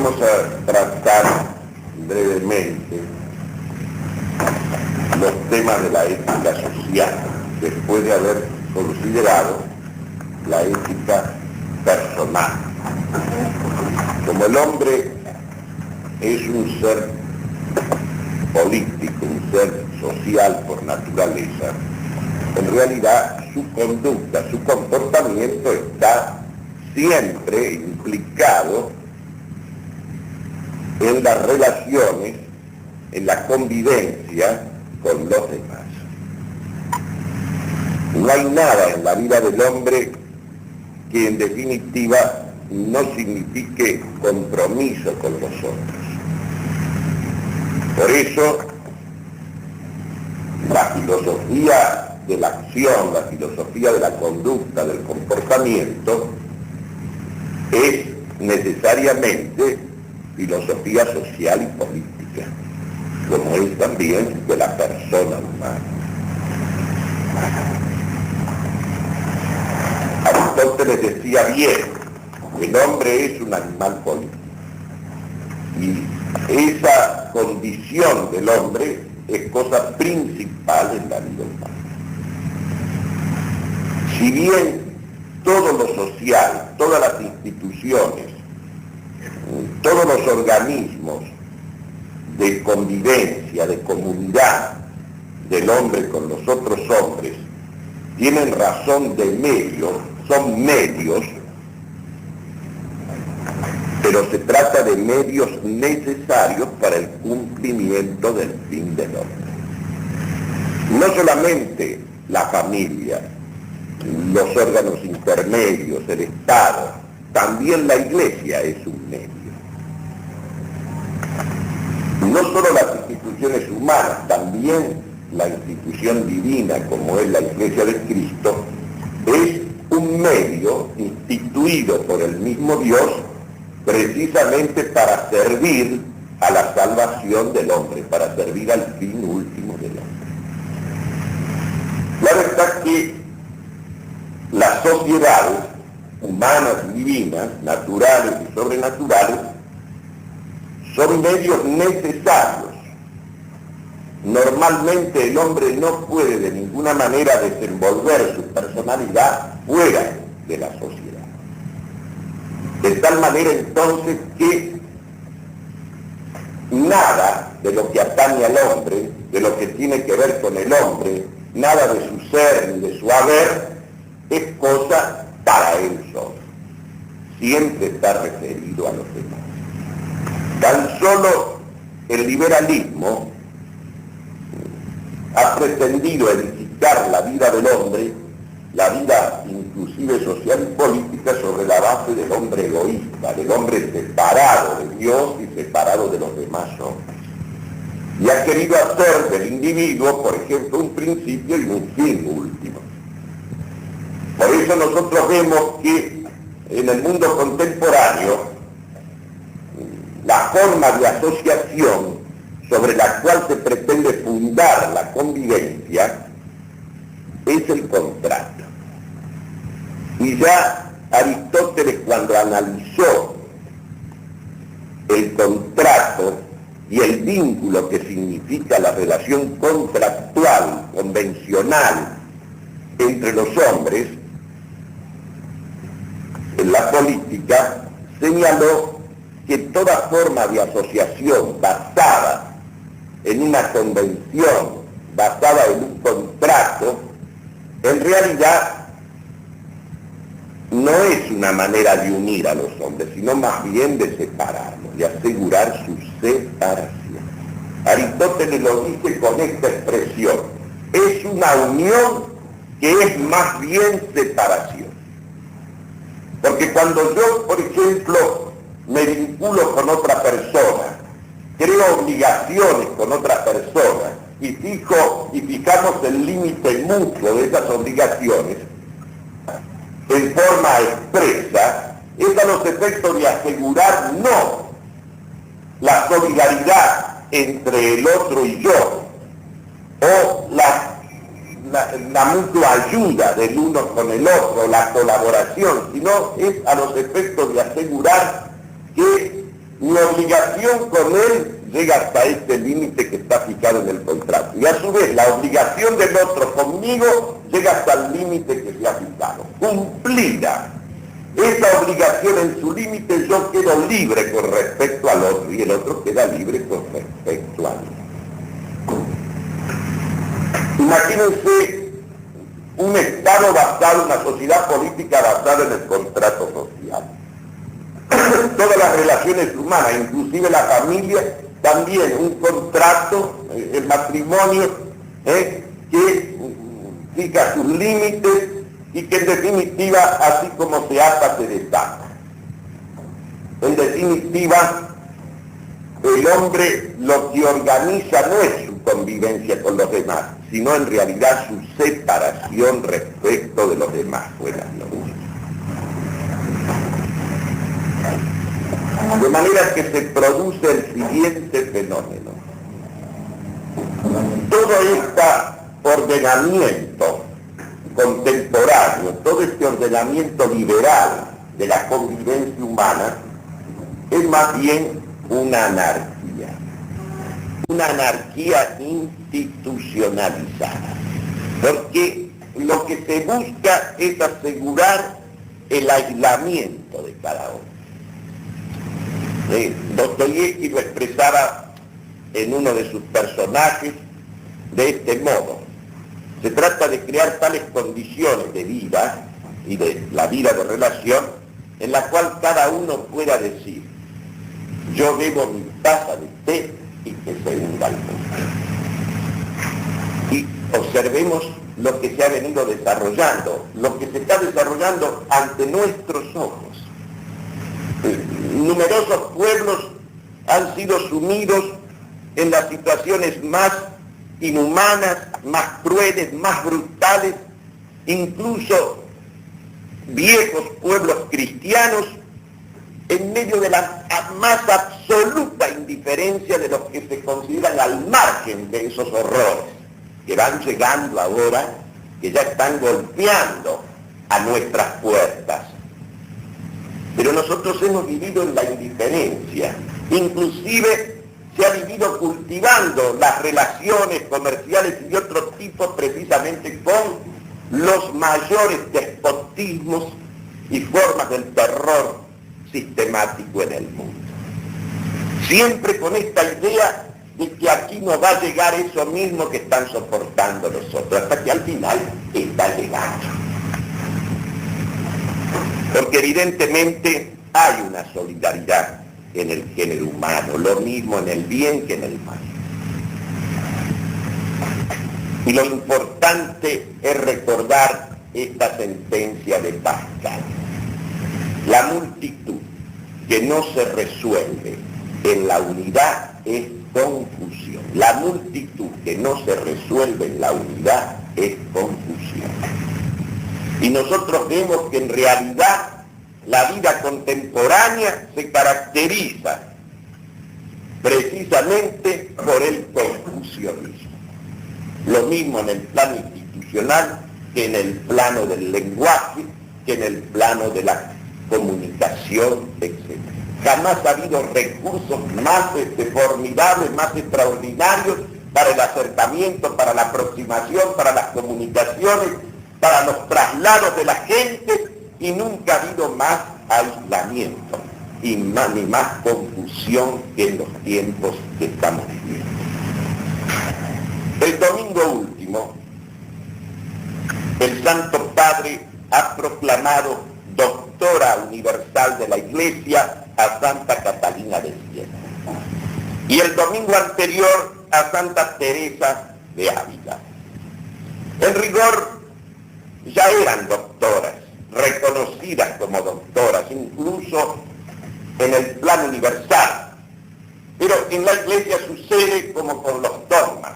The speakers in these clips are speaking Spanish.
vamos a tratar brevemente los temas de la ética social, después de haber considerado la ética personal. Como el hombre es un ser político, un ser social por naturaleza, en realidad su conducta, su comportamiento está siempre implicado en las relaciones, en la convivencia con los demás. No hay nada en la vida del hombre que en definitiva no signifique compromiso con los otros. Por eso, la filosofía de la acción, la filosofía de la conducta, del comportamiento, es necesariamente filosofía social y política, como es también de la persona humana. Aristóteles decía bien, el hombre es un animal político, y esa condición del hombre es cosa principal en la vida humana. Si bien todo lo social, todas las instituciones, todos los organismos de convivencia, de comunidad del hombre con los otros hombres, tienen razón de medios, son medios, pero se trata de medios necesarios para el cumplimiento del fin del hombre. No solamente la familia, los órganos intermedios, el Estado, también la Iglesia es un medio. No solo las instituciones humanas, también la institución divina, como es la Iglesia de Cristo, es un medio instituido por el mismo Dios precisamente para servir a la salvación del hombre, para servir al fin último del hombre. La verdad que las sociedades humanas y divinas, naturales y sobrenaturales, son medios necesarios. Normalmente el hombre no puede de ninguna manera desenvolver su personalidad fuera de la sociedad. De tal manera entonces que nada de lo que atañe al hombre, de lo que tiene que ver con el hombre, nada de su ser ni de su haber, es cosa para él solo. Siempre está referido a los demás. Tan solo el liberalismo ha pretendido edificar la vida del hombre, la vida inclusive social y política, sobre la base del hombre egoísta, del hombre separado de Dios y separado de los demás hombres. Y ha querido hacer del individuo, por ejemplo, un principio y un fin último. Por eso nosotros vemos que en el mundo contemporáneo la forma de asociación sobre la cual se pretende fundar la convivencia es el contrato. Y ya Aristóteles, cuando analizó el contrato y el vínculo que significa la relación contractual, convencional entre los hombres, en la política, señaló que toda forma de asociación basada en una convención, basada en un contrato, en realidad no es una manera de unir a los hombres, sino más bien de separarlos, de asegurar su separación. Aristóteles lo dice con esta expresión: es una unión que es más bien separación. Porque cuando yo, por ejemplo, me vinculo con otra persona, creo obligaciones con otra persona y fijamos el límite mutuo de esas obligaciones en forma expresa, es a los efectos de asegurar no la solidaridad entre el otro y yo, o la mutua ayuda del uno con el otro, la colaboración, sino es a los efectos de asegurar que Mi obligación con él llega hasta este límite que está fijado en el contrato. Y a su vez, la obligación del otro conmigo llega hasta el límite que se ha fijado. Cumplida esa obligación en su límite, yo quedo libre con respecto al otro y el otro queda libre con respecto a mí. Imagínense un Estado basado, una sociedad política basada en el contrato social. Todas las relaciones humanas, inclusive la familia, también un contrato, el matrimonio, que fija sus límites y que en definitiva, así como se ata, se desata. En definitiva, el hombre lo que organiza no es su convivencia con los demás, sino en realidad su separación respecto de los demás. Buenas noches. De manera que se produce el siguiente fenómeno. Todo este ordenamiento contemporáneo, todo este ordenamiento liberal de la convivencia humana es más bien una anarquía institucionalizada, porque lo que se busca es asegurar el aislamiento de cada uno. Dostoyevski lo expresaba en uno de sus personajes de este modo: se trata de crear tales condiciones de vida y de la vida de relación en la cual cada uno pueda decir: yo bebo mi taza de té y que se hunda el mundo. Y observemos lo que se ha venido desarrollando, lo que se está desarrollando ante nuestros ojos. Numerosos pueblos han sido sumidos en las situaciones más inhumanas, más crueles, más brutales, incluso viejos pueblos cristianos, en medio de la más absoluta indiferencia de los que se consideran al margen de esos horrores, que van llegando ahora, que ya están golpeando a nuestras puertas. Pero nosotros hemos vivido en la indiferencia, inclusive se ha vivido cultivando las relaciones comerciales y de otro tipo precisamente con los mayores despotismos y formas del terror sistemático en el mundo. Siempre con esta idea de que aquí nos va a llegar eso mismo que están soportando los otros, hasta que al final está llegando. Porque evidentemente hay una solidaridad en el género humano, lo mismo en el bien que en el mal. Y lo importante es recordar esta sentencia de Pascal. La multitud que no se resuelve en la unidad es confusión. La multitud que no se resuelve en la unidad es confusión. Y nosotros vemos que en realidad la vida contemporánea se caracteriza precisamente por el confusionismo. Lo mismo en el plano institucional que en el plano del lenguaje, que en el plano de la comunicación, etc. Jamás ha habido recursos más formidables, más extraordinarios para el acercamiento, para la aproximación, para las comunicaciones, para los traslados de la gente, y nunca ha habido más aislamiento y ni más confusión que en los tiempos que estamos viviendo. El domingo último, el Santo Padre ha proclamado doctora universal de la Iglesia a Santa Catalina de Siena. Y el domingo anterior a Santa Teresa de Ávila. En rigor, ya eran doctoras, reconocidas como doctoras, incluso en el plano universal. Pero en la Iglesia sucede como con los dogmas.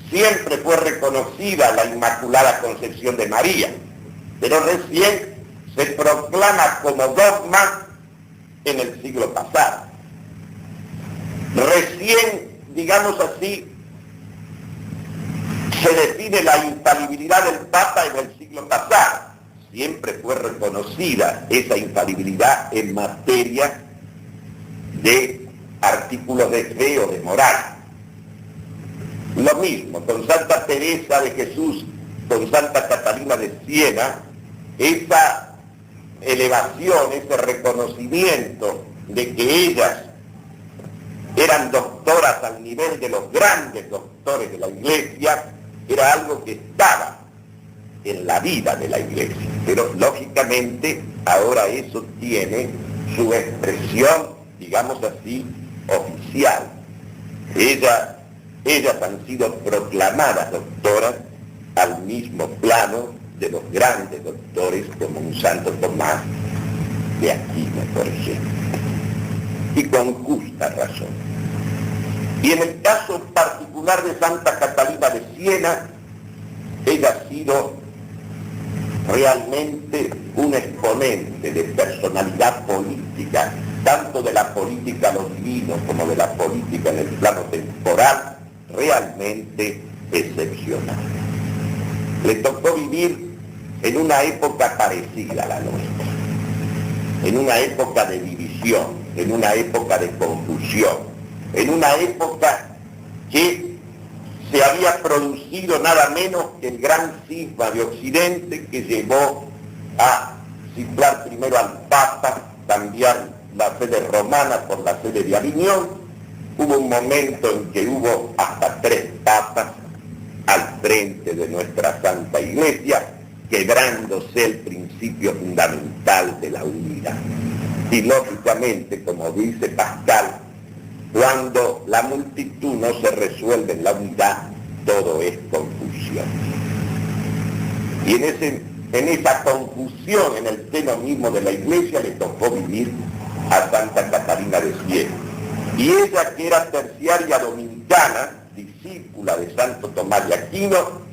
Siempre fue reconocida la Inmaculada Concepción de María, pero recién se proclama como dogma en el siglo pasado. Recién, digamos así, se define la infalibilidad del Papa en el siglo pasado. Siempre fue reconocida esa infalibilidad en materia de artículos de fe o de moral. Lo mismo con Santa Teresa de Jesús, con Santa Catalina de Siena, esa elevación, ese reconocimiento de que ellas eran doctoras al nivel de los grandes doctores de la Iglesia, era algo que estaba en la vida de la Iglesia. Pero lógicamente ahora eso tiene su expresión, digamos así, oficial. Ellas han sido proclamadas doctoras al mismo plano de los grandes doctores como un Santo Tomás de Aquino, por ejemplo, y con justa razón. Y en el caso particular de Santa Catalina de Siena, ella ha sido realmente un exponente de personalidad política, tanto de la política a lo divino como de la política en el plano temporal, realmente excepcional. Le tocó vivir en una época parecida a la nuestra, en una época de división, en una época de confusión, en una época que se había producido nada menos que el gran cisma de Occidente que llevó a cifrar primero al Papa, cambiar la sede romana por la sede de Aviñón. Hubo un momento en que hubo hasta 3 papas al frente de nuestra Santa Iglesia, quebrándose el principio fundamental de la unidad. Y lógicamente, como dice Pascal, cuando la multitud no se resuelve en la unidad, todo es confusión. Y en esa confusión, en el seno mismo de la Iglesia, le tocó vivir a Santa Catalina de Siena. Y ella, que era terciaria dominicana, discípula de Santo Tomás de Aquino,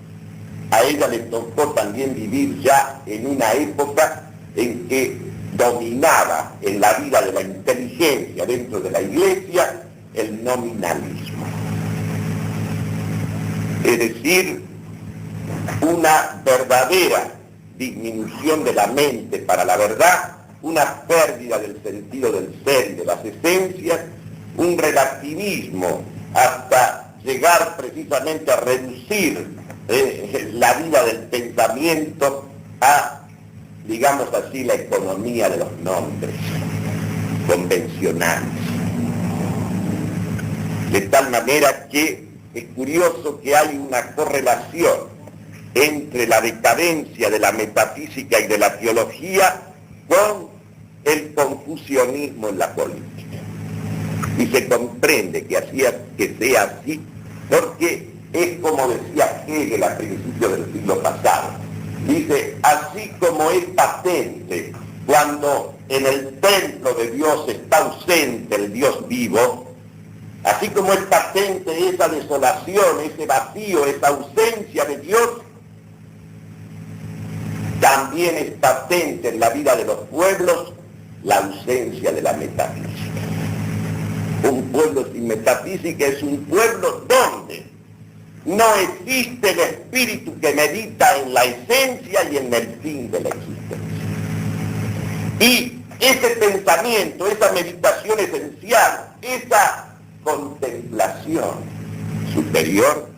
a ella le tocó también vivir ya en una época en que dominaba en la vida de la inteligencia dentro de la Iglesia el nominalismo. Es decir, una verdadera disminución de la mente para la verdad, una pérdida del sentido del ser y de las esencias, un relativismo hasta llegar precisamente a reducir la vida del pensamiento a, digamos así, la economía de los nombres convencionales. De tal manera que es curioso que hay una correlación entre la decadencia de la metafísica y de la teología con el confusionismo en la política. Y se comprende que sea así, porque es como decía Hegel a principios del siglo pasado. Dice, así como es patente cuando en el templo de Dios está ausente el Dios vivo, así como es patente esa desolación, ese vacío, esa ausencia de Dios, también es patente en la vida de los pueblos la ausencia de la metafísica. Un pueblo sin metafísica es un pueblo donde no existe el espíritu que medita en la esencia y en el fin de la existencia. Y ese pensamiento, esa meditación esencial, esa contemplación superior,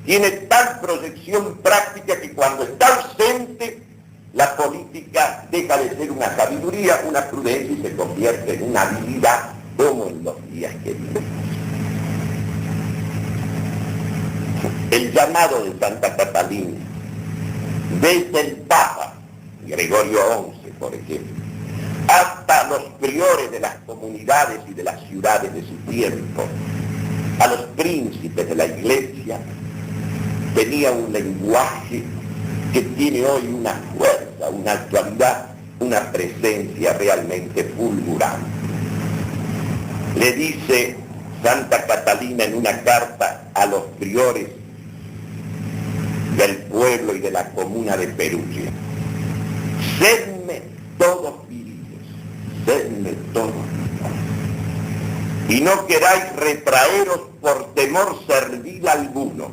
tiene tal proyección práctica que cuando está ausente, la política deja de ser una sabiduría, una prudencia y se convierte en una habilidad como en los días que vivimos. El llamado de Santa Catalina, desde el Papa Gregorio XI, por ejemplo, hasta los priores de las comunidades y de las ciudades de su tiempo, a los príncipes de la Iglesia, tenía un lenguaje que tiene hoy una fuerza, una actualidad, una presencia realmente fulgurante. Le dice Santa Catalina en una carta a los priores del pueblo y de la comuna de Perugia: sedme todos viriles, sedme todos viriles, y no queráis retraeros por temor servil alguno,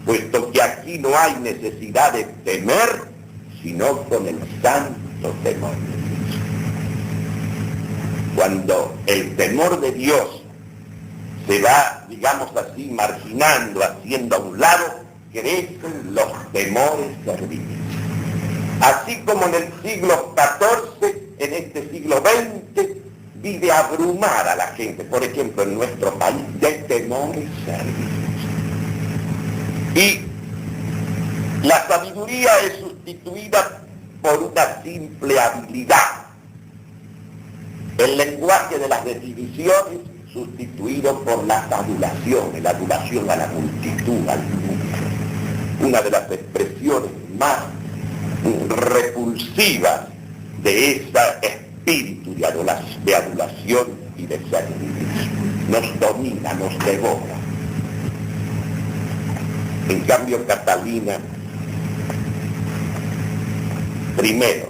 puesto que aquí no hay necesidad de temer, sino con el santo temor de Dios. Cuando el temor de Dios se va, digamos así, marginando, haciendo a un lado, crecen los temores serviles. Así como en el siglo XIV, en este siglo XX, vive abrumar a la gente, por ejemplo, en nuestro país, de temores serviles. Y la sabiduría es sustituida por una simple habilidad. El lenguaje de las definiciones sustituido por las adulaciones, la adulación a la multitud, al número. Una de las expresiones más repulsivas de ese espíritu de adulación y de servilismo. Nos domina, nos devora. En cambio, Catalina, primero,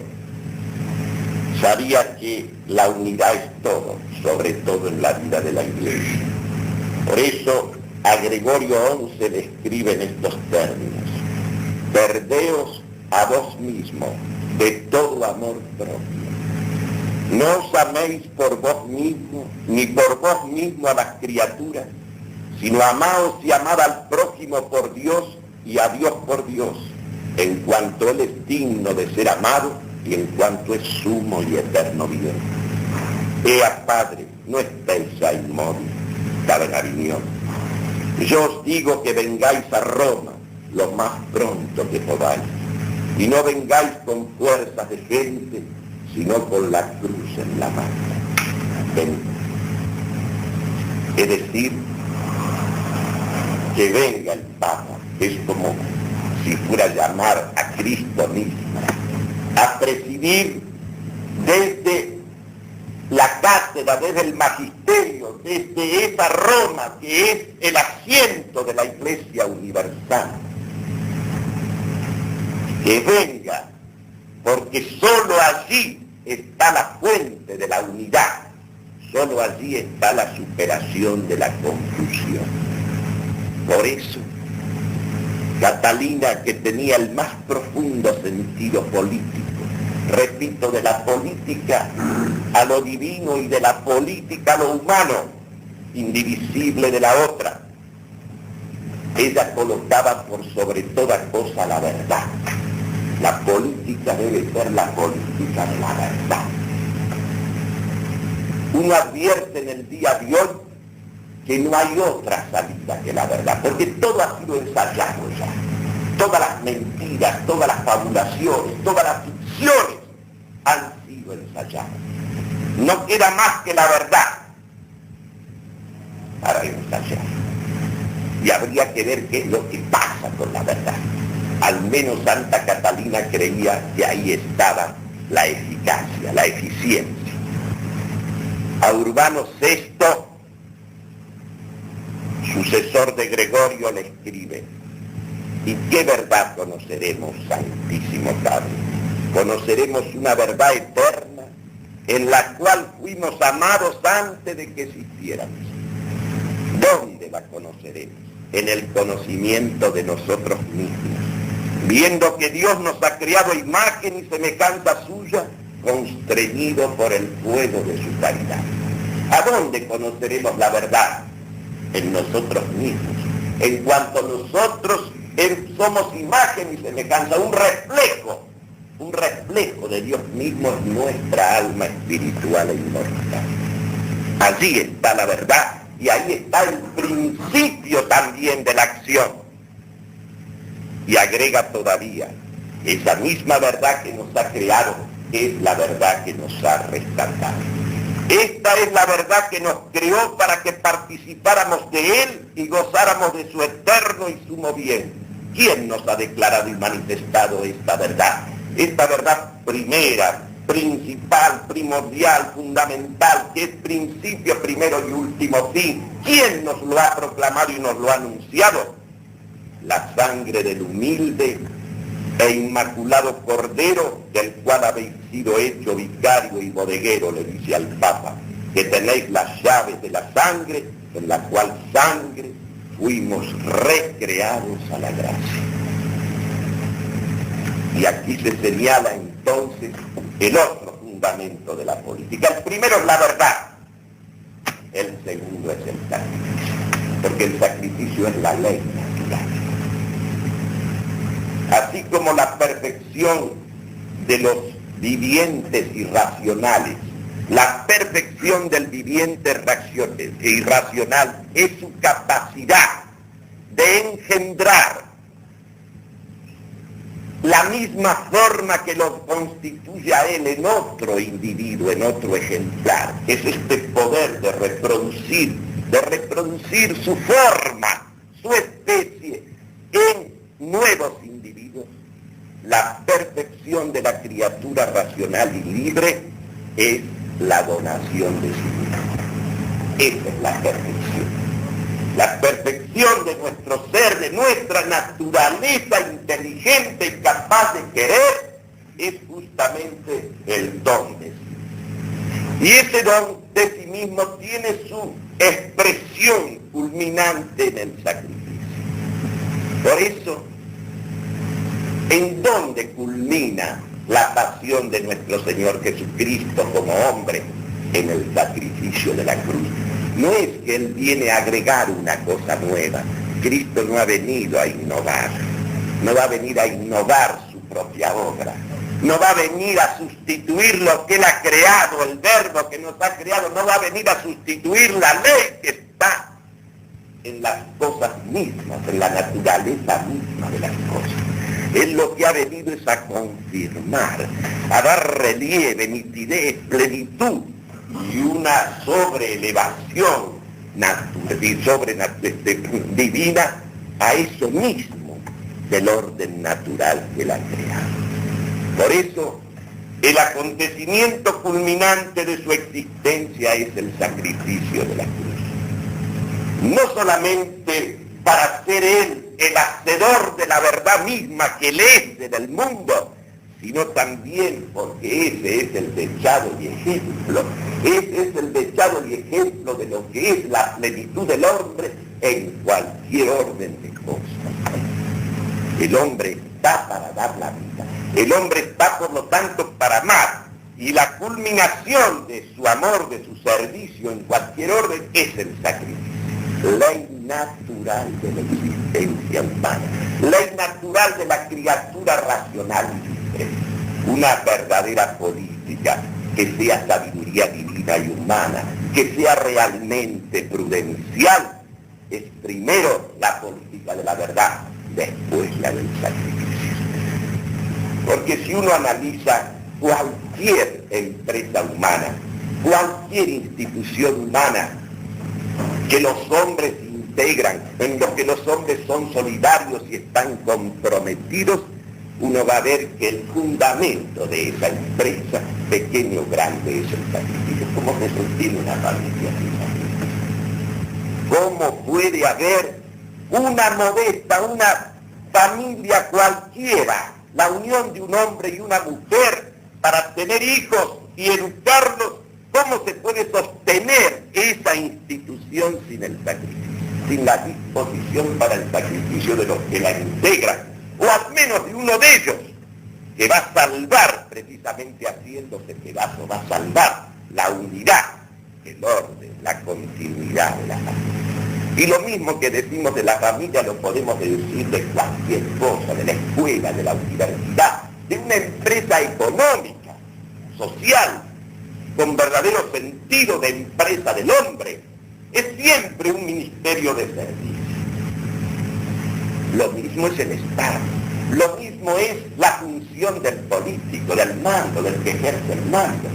sabía que la unidad es todo, sobre todo en la vida de la Iglesia. Por eso a Gregorio XI le escribe en estos términos: perdeos a vos mismos de todo amor propio. No os améis por vos mismos, ni por vos mismo a las criaturas, sino amaos y amad al prójimo por Dios y a Dios por Dios, en cuanto Él es digno de ser amado y en cuanto es sumo y eterno bien. Ea, Padre, no estéis ya inmóvil, dad en Aviñón. Yo os digo que vengáis a Roma lo más pronto que podáis, y no vengáis con fuerzas de gente, sino con la cruz en la mano. Ven. Es decir, que venga el Papa, es como si fuera a llamar a Cristo mismo, a presidir desde la cátedra, desde el magisterio, desde esa Roma que es el asiento de la Iglesia universal. Que venga, porque sólo allí está la fuente de la unidad, sólo allí está la superación de la confusión. Por eso, Catalina, que tenía el más profundo sentido político, repito, de la política a lo divino y de la política a lo humano, indivisible de la otra, ella colocaba por sobre toda cosa la verdad. La política debe ser la política de la verdad. Uno advierte en el día de hoy que no hay otra salida que la verdad, porque todo ha sido ensayado ya. Todas las mentiras, todas las fabulaciones, todas las ficciones han sido ensayadas. No queda más que la verdad para ensayar. Y habría que ver qué es lo que pasa con la verdad. Al menos Santa Catalina creía que ahí estaba la eficacia, la eficiencia. A Urbano VI, sucesor de Gregorio, le escribe: ¿y qué verdad conoceremos, Santísimo Padre? Conoceremos una verdad eterna en la cual fuimos amados antes de que existiéramos. ¿Dónde la conoceremos? En el conocimiento de nosotros mismos, viendo que Dios nos ha creado imagen y semejanza suya, constreñido por el fuego de su caridad. ¿A dónde conoceremos la verdad? En nosotros mismos, en cuanto nosotros somos imagen y semejanza, un reflejo de Dios mismo en nuestra alma espiritual e inmortal. Allí está la verdad y ahí está el principio también de la acción. Y agrega todavía, esa misma verdad que nos ha creado es la verdad que nos ha rescatado. Esta es la verdad que nos creó para que participáramos de Él y gozáramos de su eterno y sumo bien. ¿Quién nos ha declarado y manifestado esta verdad? Esta verdad primera, principal, primordial, fundamental, que es principio, primero y último fin. ¿Quién nos lo ha proclamado y nos lo ha anunciado? La sangre del humilde e inmaculado Cordero, del cual habéis sido hecho vicario y bodeguero, le dice al Papa, que tenéis las llaves de la sangre, en la cual sangre fuimos recreados a la gracia. Y aquí se señala entonces el otro fundamento de la política. El primero es la verdad, el segundo es el sacrificio, porque el sacrificio es la ley natural. Así como la perfección de los vivientes irracionales, la perfección del viviente irracional es su capacidad de engendrar la misma forma que lo constituye a él en otro individuo, en otro ejemplar. Es este poder de reproducir su forma, su especie en nuevos individuos. La perfección de la criatura racional y libre es la donación de su vida. Esa es la perfección. La perfección de nuestro ser, de nuestra naturaleza inteligente y capaz de querer, es justamente el don de sí. Y ese don de sí mismo tiene su expresión culminante en el sacrificio. Por eso, ¿en dónde culmina la pasión de nuestro Señor Jesucristo como hombre? En el sacrificio de la cruz. No es que Él viene a agregar una cosa nueva. Cristo no ha venido a innovar. No va a venir a innovar su propia obra. No va a venir a sustituir lo que Él ha creado, el verbo que nos ha creado. No va a venir a sustituir la ley que está en las cosas mismas, en la naturaleza misma de las cosas. Él lo que ha venido es a confirmar, a dar relieve, nitidez, plenitud y una sobreelevación divina a eso mismo del orden natural que Él ha creado. Por eso, el acontecimiento culminante de su existencia es el sacrificio de la cruz. No solamente para ser Él el hacedor de la verdad misma que Él es en el mundo, sino también porque ese es el dechado y ejemplo. Ese es el dechado y ejemplo de lo que es la plenitud del hombre en cualquier orden de cosas. El hombre está para dar la vida. El hombre está, por lo tanto, para amar. Y la culminación de su amor, de su servicio en cualquier orden, es el sacrificio. Ley natural de la existencia humana. Ley natural de la criatura racional y libre. Una verdadera política que sea sabiduría divina y humana, que sea realmente prudencial, es primero la política de la verdad, después la del sacrificio. Porque si uno analiza cualquier empresa humana, cualquier institución humana que los hombres integran, en lo que los hombres son solidarios y están comprometidos, uno va a ver que el fundamento de esa empresa, pequeño o grande, es el sacrificio. ¿Cómo se sostiene una familia? ¿Cómo puede haber una modesta, una familia cualquiera, la unión de un hombre y una mujer para tener hijos y educarlos? ¿Cómo se puede sostener esa institución sin el sacrificio? Sin la disposición para el sacrificio de los que la integran, o al menos de uno de ellos, que va a salvar, precisamente haciéndose pedazo, va a salvar la unidad, el orden, la continuidad de la familia. Y lo mismo que decimos de la familia lo podemos decir de cualquier cosa, de la escuela, de la universidad, de una empresa económica, social, con verdadero sentido de empresa del hombre. Es siempre un ministerio de servicio. Lo mismo es el Estado, lo mismo es la función del político, del mando, del que ejerce el mando.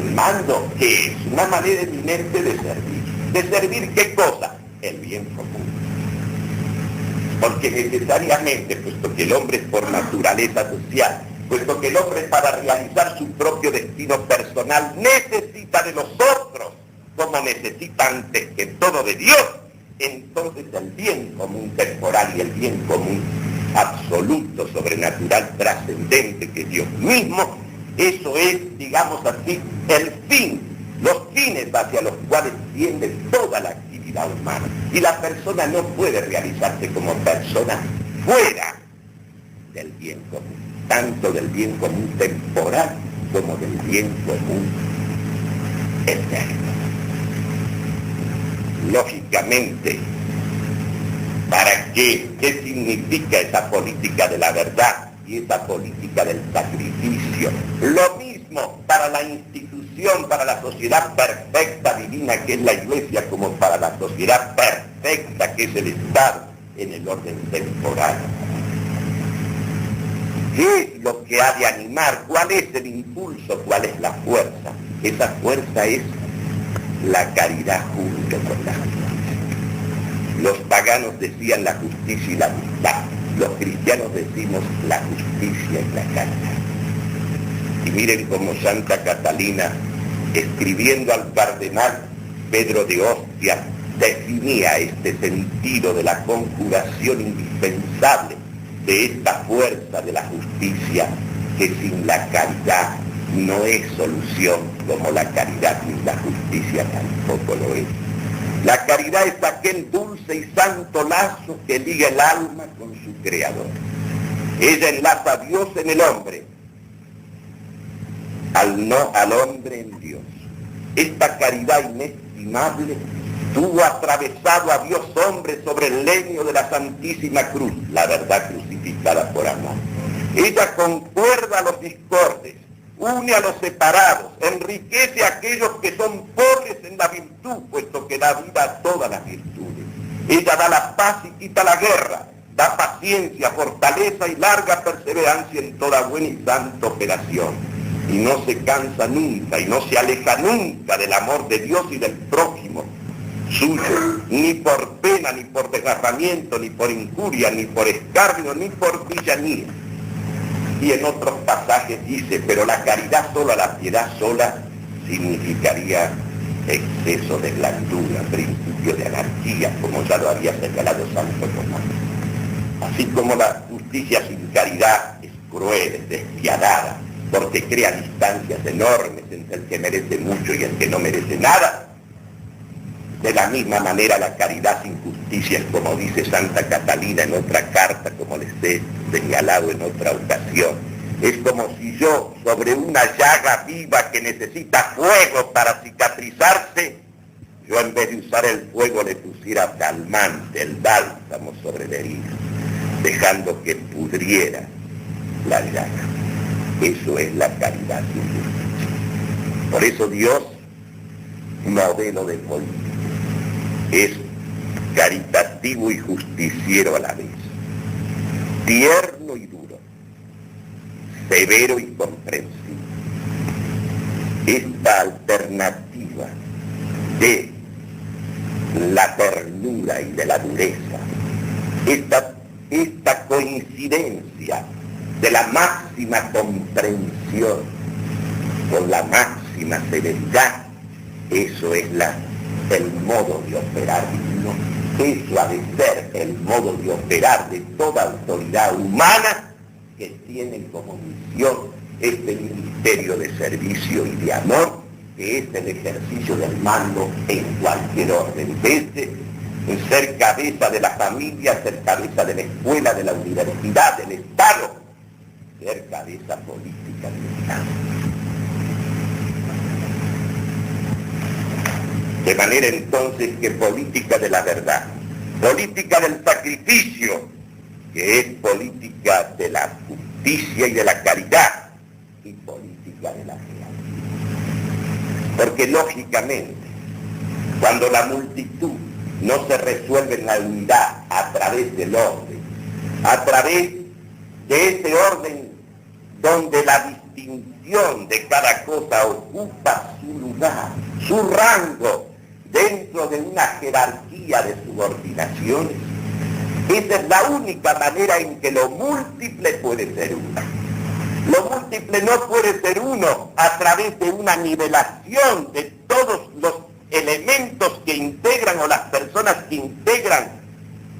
El mando, ¿qué es? Una manera eminente de servir. ¿De servir qué cosa? El bien común. Porque necesariamente, puesto que el hombre es por naturaleza social, puesto que el hombre para realizar su propio destino personal necesita de los otros, como necesita antes que todo de Dios, entonces el bien común temporal y el bien común absoluto, sobrenatural, trascendente, que Dios mismo, eso es, digamos así, el fin, los fines hacia los cuales tiende toda la actividad humana. Y la persona no puede realizarse como persona fuera del bien común, tanto del bien común temporal como del bien común eterno. Lógicamente, ¿para qué? ¿Qué significa esa política de la verdad y esa política del sacrificio? Lo mismo para la institución, para la sociedad perfecta divina que es la Iglesia, como para la sociedad perfecta que es el Estado en el orden temporal. ¿Qué es lo que ha de animar? ¿Cuál es el impulso? ¿Cuál es la fuerza? Esa fuerza es la caridad junto con la justicia. Los paganos decían la justicia y la amistad. Los cristianos decimos la justicia y la caridad. Y miren cómo Santa Catalina, escribiendo al cardenal Pedro de Ostia, definía este sentido de la conjugación indispensable de esta fuerza de la justicia, que sin la caridad no es solución, como la caridad sin la justicia tampoco lo es. La caridad es aquel dulce y santo lazo que liga el alma con su Creador. Ella enlaza a Dios en el hombre, al hombre en Dios. Esta caridad inestimable tuvo atravesado a Dios hombre sobre el leño de la Santísima Cruz, la verdad crucificada por amor. Ella concuerda a los discordes, une a los separados, enriquece a aquellos que son pobres en la virtud, puesto que da vida a todas las virtudes. Ella da la paz y quita la guerra, da paciencia, fortaleza y larga perseverancia en toda buena y santa operación. Y no se cansa nunca y no se aleja nunca del amor de Dios y del prójimo suyo, ni por pena, ni por desgarramiento, ni por injuria, ni por escarnio, ni por villanía. Y en otros pasajes dice, pero la caridad sola, la piedad sola, significaría exceso de blandura, principio de anarquía, como ya lo había señalado Santo Tomás. Así como la justicia sin caridad es cruel, es despiadada, porque crea distancias enormes entre el que merece mucho y el que no merece nada. De la misma manera la caridad sin justicia es, como dice Santa Catalina en otra carta, como les he señalado en otra ocasión, es como si yo sobre una llaga viva que necesita fuego para cicatrizarse, yo en vez de usar el fuego le pusiera calmante, el bálsamo sobre la herida, dejando que pudriera la llaga. Eso es la caridad sin justicia. Por eso Dios, modelo de política, es caritativo y justiciero a la vez, tierno y duro, severo y comprensivo. Esta alternativa de la ternura y de la dureza, esta coincidencia de la máxima comprensión con la máxima severidad, eso es el modo de operar divino. Eso ha de ser el modo de operar de toda autoridad humana que tiene como misión este ministerio de servicio y de amor, que es el ejercicio del mando en cualquier orden, desde ser cabeza de la familia, ser cabeza de la escuela, de la universidad, del Estado, ser cabeza política del Estado. De manera entonces que política de la verdad, política del sacrificio, que es política de la justicia y de la caridad, y política de la realidad. Porque lógicamente, cuando la multitud no se resuelve en la unidad a través del orden, a través de ese orden donde la distinción de cada cosa ocupa su lugar, su rango, dentro de una jerarquía de subordinaciones, esa es la única manera en que lo múltiple puede ser uno. Lo múltiple no puede ser uno a través de una nivelación de todos los elementos que integran o las personas que integran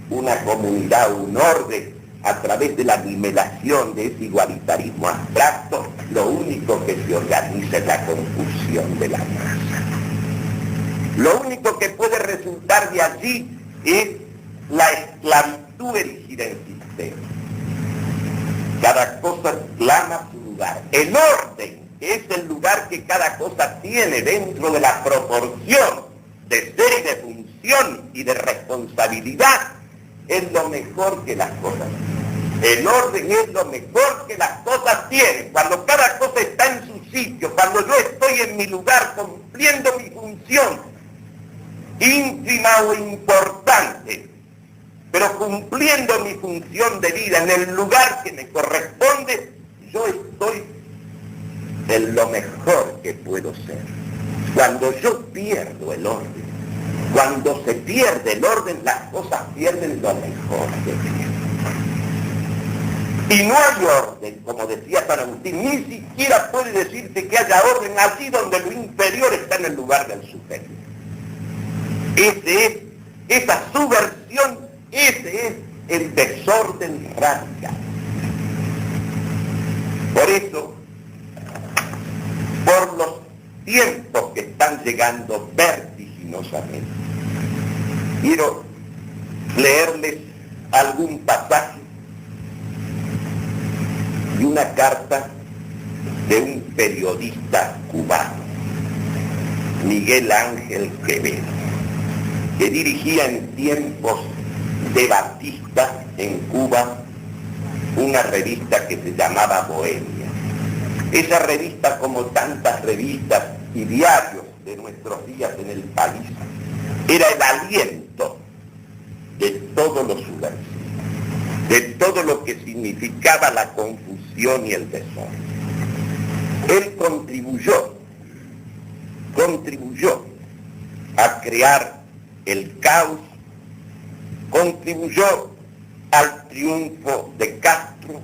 una comunidad, un orden, a través de la nivelación de ese igualitarismo abstracto. Lo único que se organiza es la confusión de la masa. Lo único que puede resultar de allí es la esclavitud erigida en sistema. Cada cosa clama su lugar. El orden que es el lugar que cada cosa tiene dentro de la proporción de ser y de función y de responsabilidad, es lo mejor que las cosas tienen. El orden es lo mejor que las cosas tienen. Cuando cada cosa está en su sitio, cuando yo estoy en mi lugar cumpliendo mi función íntima o importante, pero cumpliendo mi función de vida en el lugar que me corresponde, yo estoy en lo mejor que puedo ser. Cuando yo pierdo el orden, cuando se pierde el orden, las cosas pierden lo mejor que tienen. Y no hay orden, como decía San Agustín, ni siquiera puede decirse que haya orden allí donde lo inferior está en el lugar del superior. Esa subversión, ese es el desorden radical. Por eso, por los tiempos que están llegando vertiginosamente, quiero leerles algún pasaje y una carta de un periodista cubano, Miguel Ángel Quevedo, que dirigía en tiempos de Batista en Cuba una revista que se llamaba Bohemia. Esa revista, como tantas revistas y diarios de nuestros días en el país, era el aliento de todo lo subversivo, de todo lo que significaba la confusión y el desorden. Él contribuyó a crear el caos, contribuyó al triunfo de Castro,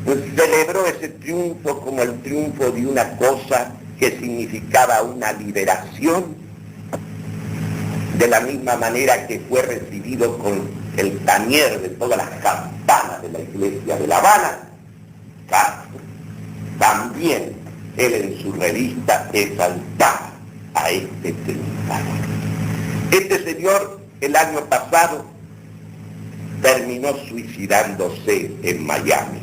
pues celebró ese triunfo como el triunfo de una cosa que significaba una liberación, de la misma manera que fue recibido con el tañer de todas las campanas de la iglesia de La Habana. Castro también, él en su revista exaltaba a este triunfador. Este señor, el año pasado, terminó suicidándose en Miami.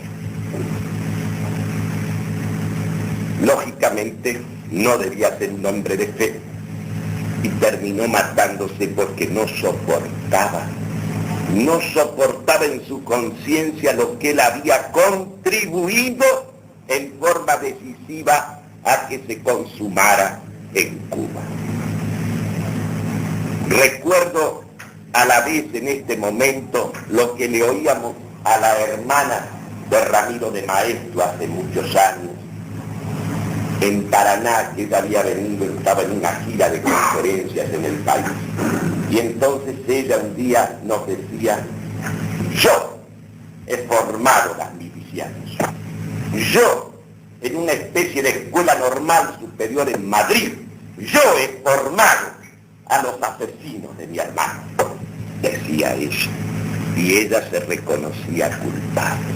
Lógicamente, no debía ser un hombre de fe, y terminó matándose porque no soportaba en su conciencia lo que él había contribuido en forma decisiva a que se consumara en Cuba. Recuerdo a la vez en este momento lo que le oíamos a la hermana de Ramiro de Maeztu hace muchos años, en Paraná, que ella había venido, estaba en una gira de conferencias en el país. Y entonces ella un día nos decía: yo he formado las milicianas. Yo, en una especie de escuela normal superior en Madrid, yo he formado a los asesinos de mi hermano, decía ella. Y ella se reconocía culpable.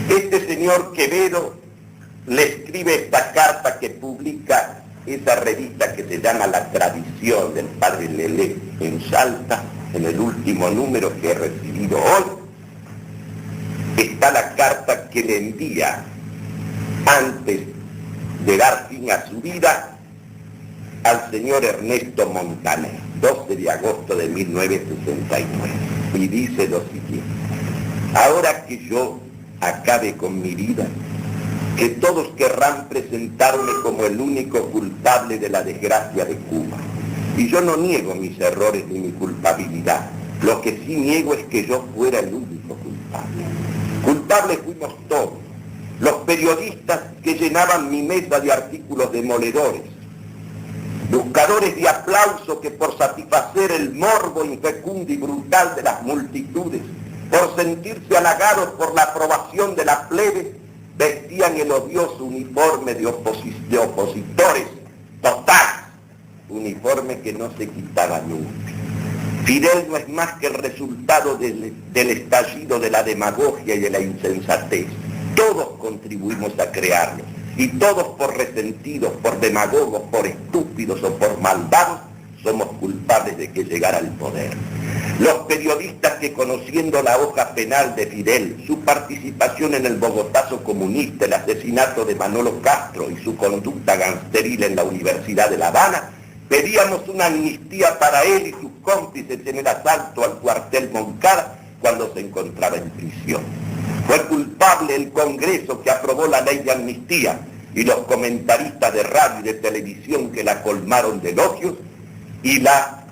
Este señor Quevedo le escribe esta carta que publica esa revista que se llama La Tradición del Padre Lelé en Salta, en el último número que he recibido hoy. Está la carta que le envía antes de dar fin a su vida al señor Ernesto Montaner, 12 de agosto de 1969. Y dice lo siguiente: ahora que yo acabe con mi vida, que todos querrán presentarme como el único culpable de la desgracia de Cuba. Y yo no niego mis errores ni mi culpabilidad. Lo que sí niego es que yo fuera el único culpable. Culpables fuimos todos. Los periodistas que llenaban mi mesa de artículos demoledores. Buscadores de aplauso que por satisfacer el morbo infecundo y brutal de las multitudes, por sentirse halagados por la aprobación de la plebe, vestían el odioso uniforme de opositores totales, uniforme que no se quitaba nunca. Fidel no es más que el resultado del estallido de la demagogia y de la insensatez. Todos contribuimos a crearlo, y todos por resentidos, por demagogos, por estúpidos o por malvados, somos culpables de que llegara al poder. Los periodistas que, conociendo la hoja penal de Fidel, su participación en el Bogotazo comunista, el asesinato de Manolo Castro y su conducta gangsteril en la Universidad de La Habana, pedíamos una amnistía para él y sus cómplices en el asalto al cuartel Moncada cuando se encontraba en prisión. Fue culpable el Congreso que aprobó la ley de amnistía y los comentaristas de radio y de televisión que la colmaron de elogios y la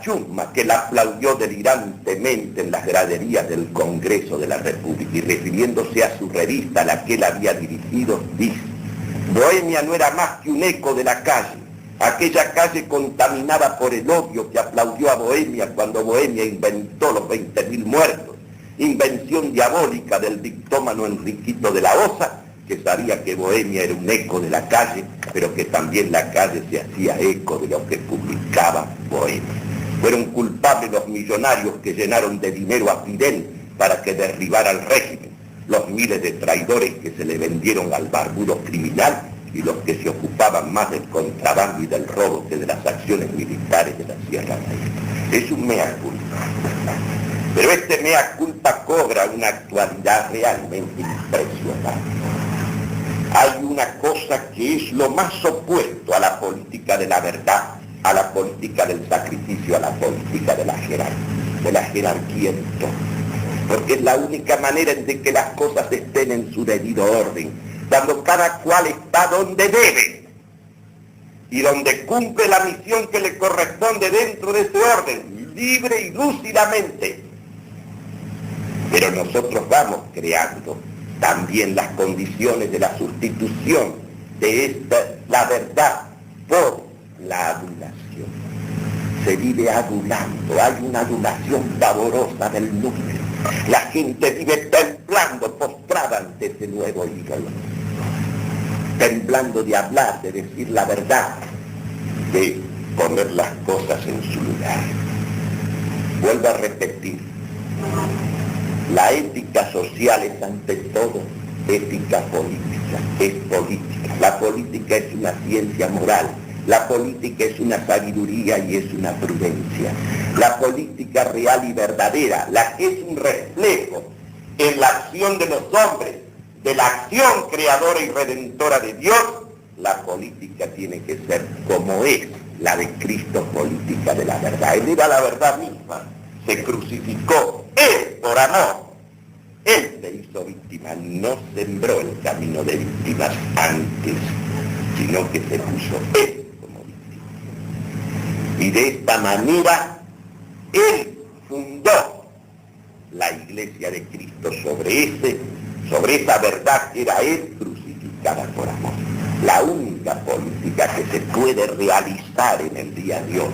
chusma que la aplaudió delirantemente en las graderías del Congreso de la República, y refiriéndose a su revista a la que él había dirigido, dice: Bohemia no era más que un eco de la calle, aquella calle contaminada por el odio que aplaudió a Bohemia cuando Bohemia inventó los 20.000 muertos, invención diabólica del dictómano Enriquito de la Osa, que sabía que Bohemia era un eco de la calle, pero que también la calle se hacía eco de lo que publicaba Bohemia. Fueron culpables los millonarios que llenaron de dinero a Fidel para que derribara el régimen, los miles de traidores que se le vendieron al barbudo criminal y los que se ocupaban más del contrabando y del robo que de las acciones militares de la Sierra Maestra. Es un mea culpa. Pero este mea culpa cobra una actualidad realmente impresionante. Hay una cosa que es lo más opuesto a la política de la verdad, a la política del sacrificio, a la política de la jerarquía en todo. Porque es la única manera en que las cosas estén en su debido orden, cuando cada cual está donde debe y donde cumple la misión que le corresponde dentro de ese orden, libre y lúcidamente. Pero nosotros vamos creando también las condiciones de la sustitución de la verdad por la adulación. Se vive adulando, hay una adulación pavorosa del número. La gente vive temblando, postrada ante ese nuevo ídolo, temblando de hablar, de decir la verdad, de poner las cosas en su lugar. Vuelvo a repetir, la ética social es ante todo ética política, es política. La política es una ciencia moral, la política es una sabiduría y es una prudencia. La política real y verdadera, la que es un reflejo en la acción de los hombres, de la acción creadora y redentora de Dios, la política tiene que ser como es la de Cristo, política de la verdad. Él era la verdad misma. Se crucificó, él por amor, él se hizo víctima, no sembró el camino de víctimas antes, sino que se puso él como víctima. Y de esta manera, él fundó la iglesia de Cristo sobre esa verdad que era él crucificada por amor. La única política que se puede realizar en el día de hoy,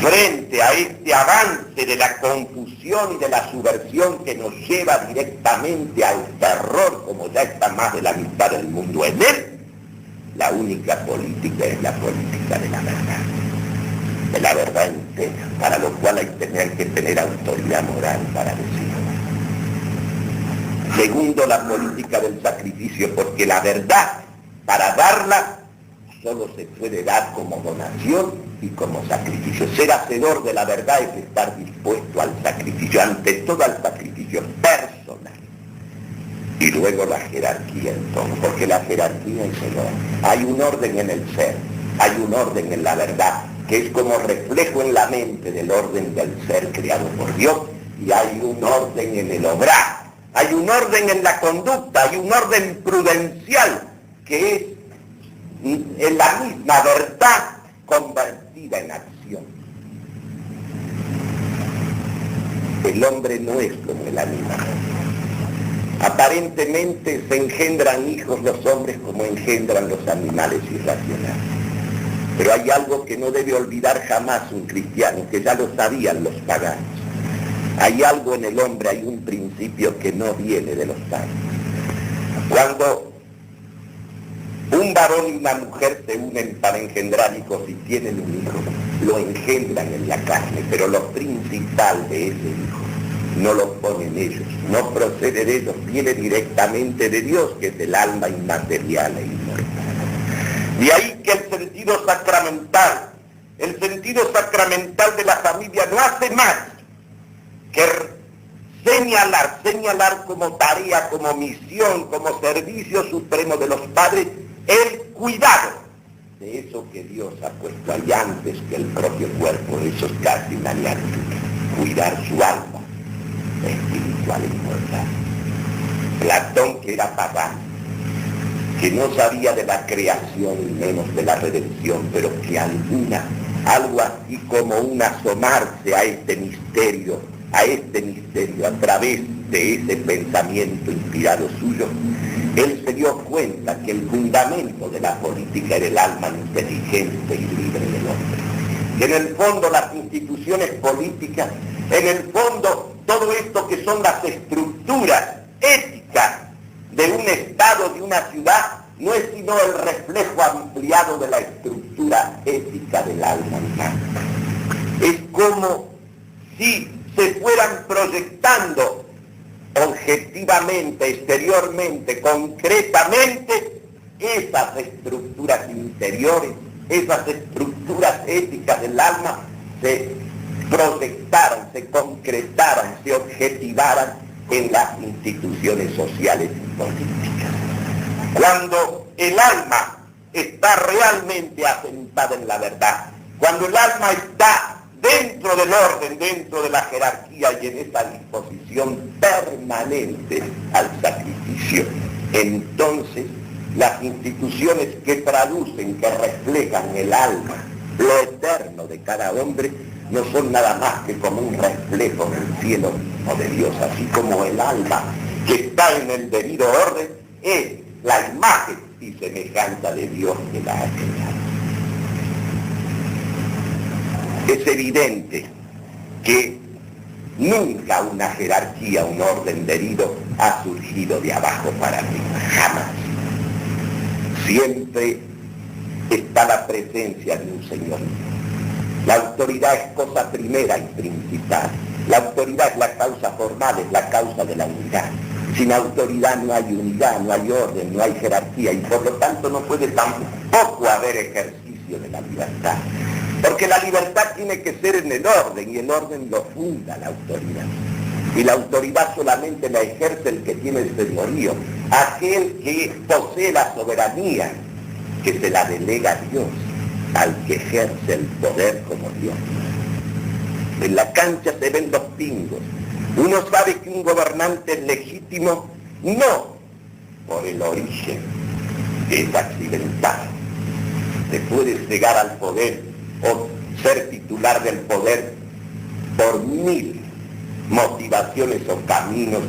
frente a este avance de la confusión y de la subversión que nos lleva directamente al terror, como ya está más de la mitad del mundo en él, la única política es la política de la verdad entera, para lo cual hay que tener autoridad moral para decirlo. Segundo, la política del sacrificio, porque la verdad, para darla, solo se puede dar como donación y como sacrificio. Ser hacedor de la verdad es estar dispuesto al sacrificio, ante todo al sacrificio personal. Y luego la jerarquía en todo, porque la jerarquía es el orden. Hay un orden en el ser, hay un orden en la verdad, que es como reflejo en la mente del orden del ser creado por Dios, y hay un orden en el obrar, hay un orden en la conducta, hay un orden prudencial, que es en la misma verdad convertida en acción. El hombre no es como el animal. Aparentemente se engendran hijos los hombres como engendran los animales irracionales. Pero hay algo que no debe olvidar jamás un cristiano, que ya lo sabían los paganos. Hay algo en el hombre, hay un principio que no viene de los santos. Cuando un varón y una mujer se unen para engendrar hijos y tienen un hijo, lo engendran en la carne, pero lo principal de ese hijo no lo ponen ellos, no procede de ellos, viene directamente de Dios, que es el alma inmaterial e inmortal. De ahí que el sentido sacramental El sentido sacramental de la familia no hace más que señalar como tarea, como misión, como servicio supremo de los padres, el cuidado de eso que Dios ha puesto ahí antes que el propio cuerpo. Eso es casi una dialéctica. Cuidar su alma espiritual y mortal. Platón, que era pagano, que no sabía de la creación y menos de la redención, pero que algo así como un asomarse a este misterio a través de ese pensamiento inspirado suyo, él se dio cuenta que el fundamento de la política era el alma inteligente y libre del hombre. Que en el fondo las instituciones políticas, en el fondo todo esto que son las estructuras éticas de un Estado, de una ciudad, no es sino el reflejo ampliado de la estructura ética del alma humana. Es como si se fueran proyectando objetivamente, exteriormente, concretamente, esas estructuras interiores, esas estructuras éticas del alma, se proyectaran, se concretaran, se objetivaran en las instituciones sociales y políticas. Cuando el alma está realmente asentada en la verdad, cuando el alma está dentro del orden, dentro de la jerarquía y en esa disposición permanente al sacrificio, entonces las instituciones que traducen, que reflejan el alma, lo eterno de cada hombre, no son nada más que como un reflejo del cielo o de Dios, así como el alma que está en el debido orden es la imagen y semejanza de Dios que la ha creado. Es evidente que nunca una jerarquía, un orden debido ha surgido de abajo para arriba, jamás. Siempre está la presencia de un Señor. La autoridad es cosa primera y principal. La autoridad es la causa formal, es la causa de la unidad. Sin autoridad no hay unidad, no hay orden, no hay jerarquía y por lo tanto no puede tampoco haber ejercicio de la libertad. Porque la libertad tiene que ser en el orden y el orden lo funda la autoridad. Y la autoridad solamente la ejerce el que tiene el señorío, aquel que posee la soberanía, que se la delega a Dios, al que ejerce el poder como Dios. En la cancha se ven los pingos. Uno sabe que un gobernante es legítimo no por el origen, que es accidental. Se puede llegar al poder o ser titular del poder por 1000 motivaciones o caminos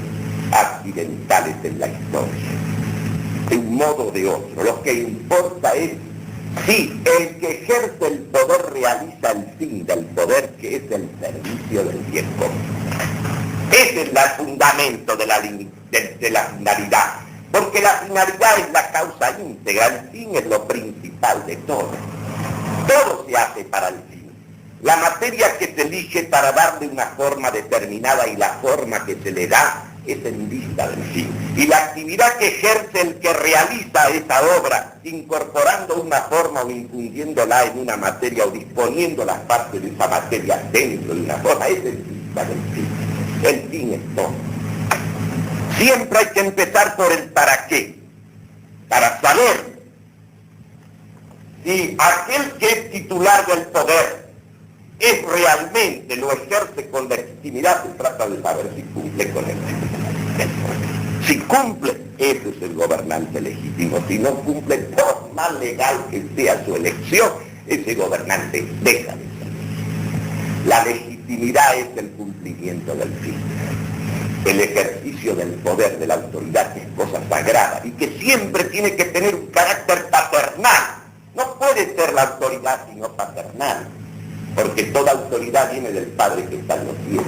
accidentales en la historia. De un modo o de otro. Lo que importa es si el que ejerce el poder realiza el fin del poder, que es el servicio del bien común. Ese es el fundamento de la finalidad, porque la finalidad es la causa íntegra, el fin es lo principal de todo. Todo se hace para el fin. La materia que se elige para darle una forma determinada y la forma que se le da es en vista del fin. Y la actividad que ejerce el que realiza esa obra, incorporando una forma o infundiéndola en una materia o disponiendo las partes de esa materia dentro de una forma, es en vista del fin. El fin es todo. Siempre hay que empezar por el para qué, para saber si aquel que es titular del poder es realmente, lo ejerce con legitimidad, se trata de saber si cumple con el poder. Si cumple, ese es el gobernante legítimo. Si no cumple, por más legal que sea su elección, ese gobernante deja de ser. La legitimidad es el cumplimiento del fin. El ejercicio del poder de la autoridad, que es cosa sagrada y que siempre tiene que tener un carácter paternal. No puede ser la autoridad sino paternal, porque toda autoridad viene del Padre que está en los cielos.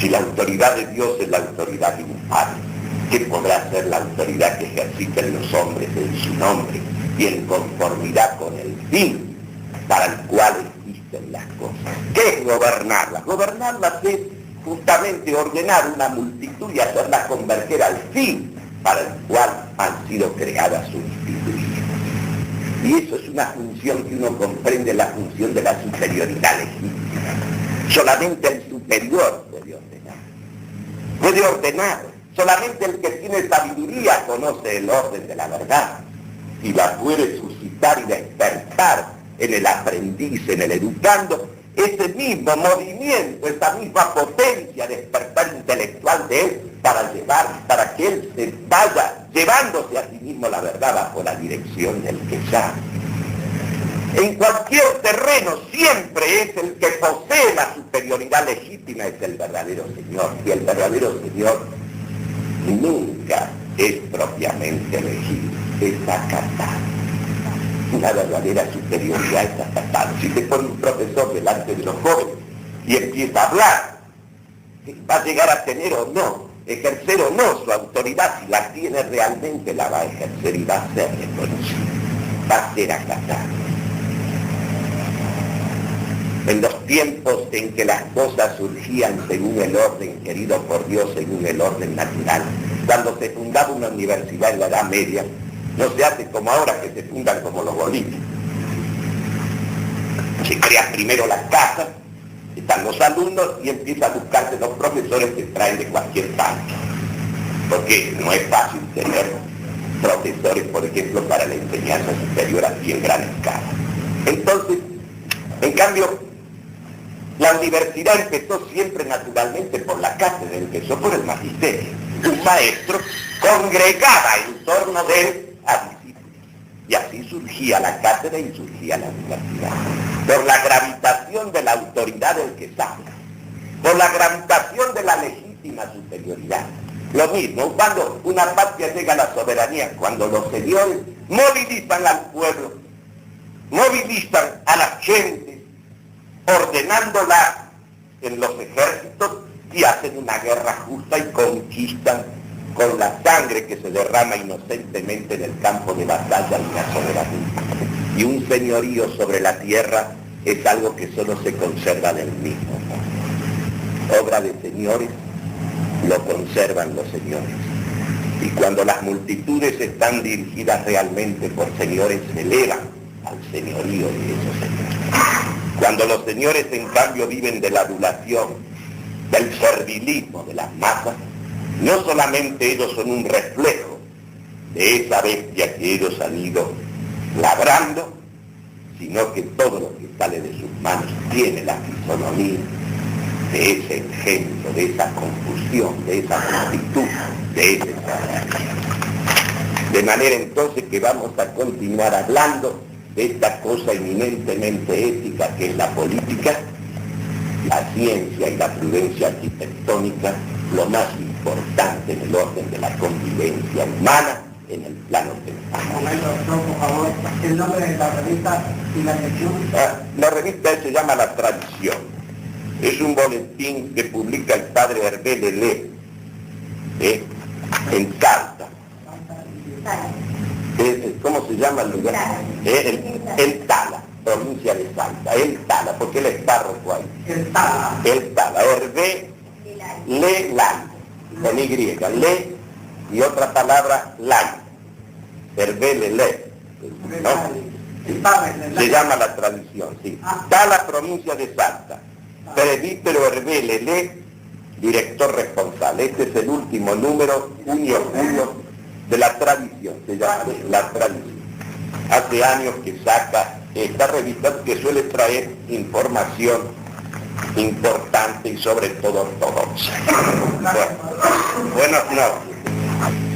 Si la autoridad de Dios es la autoridad de un Padre, ¿qué podrá ser la autoridad que ejerciten los hombres en su nombre y en conformidad con el fin para el cual existen las cosas? ¿Qué es gobernarlas? Gobernarlas es justamente ordenar una multitud y hacerla converger al fin para el cual han sido creadas sus instituciones. Y eso es una función que uno comprende, la función de la superioridad legítima. Solamente el superior puede ordenar. Puede ordenar. Solamente el que tiene sabiduría conoce el orden de la verdad y la puede suscitar y despertar en el aprendiz, en el educando, ese mismo movimiento, esa misma potencia despertar intelectual de él para que él se vaya llevándose a sí mismo la verdad bajo la dirección del que sabe. En cualquier terreno siempre es el que posee la superioridad legítima, es el verdadero Señor. Y el verdadero Señor nunca es propiamente elegido, es acatado. Una verdadera superioridad es acatado. Si te pone un profesor delante de los jóvenes y empieza a hablar, va a llegar a tener o no, ejercer o no su autoridad, si la tiene realmente la va a ejercer y va a ser reconocido, va a ser acatado. En los tiempos en que las cosas surgían según el orden querido por Dios, según el orden natural, cuando se fundaba una universidad en la Edad Media, no se hace como ahora que se fundan como los bolivios. Se crean primero las casas, están los alumnos y empiezan a buscarse los profesores que traen de cualquier parte. Porque no es fácil tener profesores, por ejemplo, para la enseñanza superior así en gran escala. Entonces, en cambio, la universidad empezó siempre naturalmente por la cátedra, empezó por el magisterio. Un maestro congregaba en torno de él a discípulos. Y así surgía la cátedra y surgía la universidad. Por la gravitación de la autoridad del que sabe. Por la gravitación de la legítima superioridad. Lo mismo, cuando una patria llega a la soberanía, cuando los señores movilizan al pueblo, movilizan a la gente, ordenándola en los ejércitos y hacen una guerra justa y conquistan con la sangre que se derrama inocentemente en el campo de batalla una soberanía. Y un señorío sobre la tierra es algo que solo se conserva del mismo modo. Obra de señores, lo conservan los señores. Y cuando las multitudes están dirigidas realmente por señores, se elevan al señorío de esos señores. Cuando los señores, en cambio, viven de la adulación, del servilismo de las masas, no solamente ellos son un reflejo de esa bestia que ellos han ido labrando, sino que todo lo que sale de sus manos tiene la fisonomía de ese engendro, de esa confusión, de esa multitud, de ese desarrollo. De manera entonces que vamos a continuar hablando de esta cosa eminentemente ética que es la política, la ciencia y la prudencia arquitectónica, lo más importante en el orden de la convivencia humana en el plano temporal. Un momento, doctor, por favor, el nombre de la revista y la sección. La revista se llama La Tradición. Es un boletín que publica el padre Hervé Lelé, en Salta. ¿Cómo se llama el lugar? El Tala, provincia de Salta. El Tala, porque él es párroco ahí. El Tala. El Tala, Hervé Lelé, con Y, Le y otra palabra, Lai. Hervé Lelé, ¿no? Se llama La Tradición, sí. Tala, provincia de Salta. Presbítero Hervé Lelé, director responsable. Este es el último número, junio, de La Tradición, se llama La Tradición. Hace años que saca esta revista que suele traer información importante y sobre todo ortodoxa. Buenas noches.